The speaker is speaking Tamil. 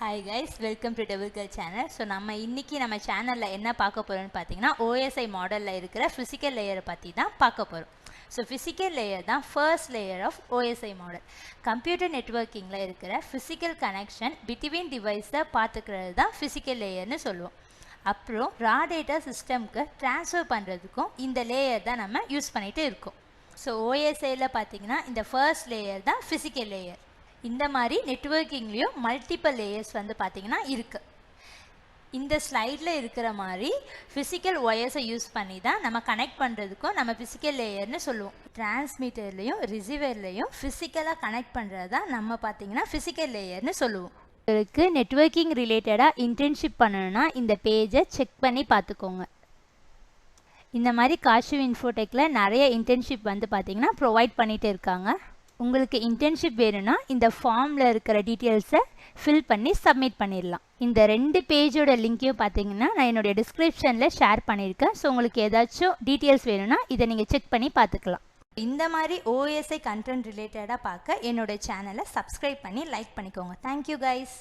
Hi guys, welcome to Double Girl channel. So நம்ம இன்னைக்கு நம்ம சேனல்ல என்ன பார்க்க போறோம்னு பாத்தீங்கன்னா OSI மாடல்ல இருக்கிற physical layer பத்தி தான் பார்க்க போறோம். So physical layer தான் first layer of OSI model. Computer networkingல இருக்கிற physical connection between device பாத்துக்கிறது தான் physical layerனு சொல்லுவோம். அப்புறம் raw data systemக்கு transfer பண்றதுக்கும் இந்த layer தான் நம்ம யூஸ் பண்ணிட்டு இருக்கோம். So OSIல பாத்தீங்கன்னா இந்த first layer தான் physical layer. இந்த மாதிரி நெட்வொர்க்கிங்லயும் மல்டிபிள் லேயர்ஸ் வந்து பாத்தீங்கன்னா இருக்கு. இந்த ஸ்லைட்ல இருக்கிற மாதிரி பிசிக்கல் ஒயர்ஸை யூஸ் பண்ணி தான் நம்ம கனெக்ட் பண்றதுக்கும் நம்ம பிசிக்கல் லேயர்னு சொல்லுவோம். டிரான்ஸ்மிட்டர்லயும் ரிசீவர்லயும் பிசிக்கலா கனெக்ட் பண்றது தான் நம்ம பாத்தீங்கன்னா பிசிக்கல் லேயர்னு சொல்லுவோம். உங்களுக்கு நெட்வொர்க்கிங் ரிலேட்டடா இன்டர்ன்ஷிப் பண்ணணும்னா இந்த பேஜை செக் பண்ணி பார்த்துக்கோங்க. இந்த மாதிரி காஷிவ் இன்ஃபோடெக்ல நிறைய இன்டர்ன்ஷிப் வந்து பாத்தீங்கன்னா ப்ரொவைட் பண்ணிட்டு இருக்காங்க. உங்களுக்கு இன்டர்ன்ஷிப் வேணும்னா இந்த ஃபார்மில் இருக்கிற டீட்டெயில்ஸை ஃபில் பண்ணி சப்மிட் பண்ணிடலாம். இந்த 2 பேஜோட லிங்க்கையும் பார்த்தீங்கன்னா நான் என்னுடைய டிஸ்கிரிப்ஷனில் ஷேர் பண்ணியிருக்கேன். ஸோ உங்களுக்கு ஏதாச்சும் டீட்டெயில்ஸ் வேணும்னா இதை நீங்கள் செக் பண்ணி பார்த்துக்கலாம். இந்த மாதிரி OSI கண்டென்ட் ரிலேட்டடாக பார்க்க என்னோட சேனலை சப்ஸ்கிரைப் பண்ணி லைக் பண்ணிக்கோங்க. Thank you guys.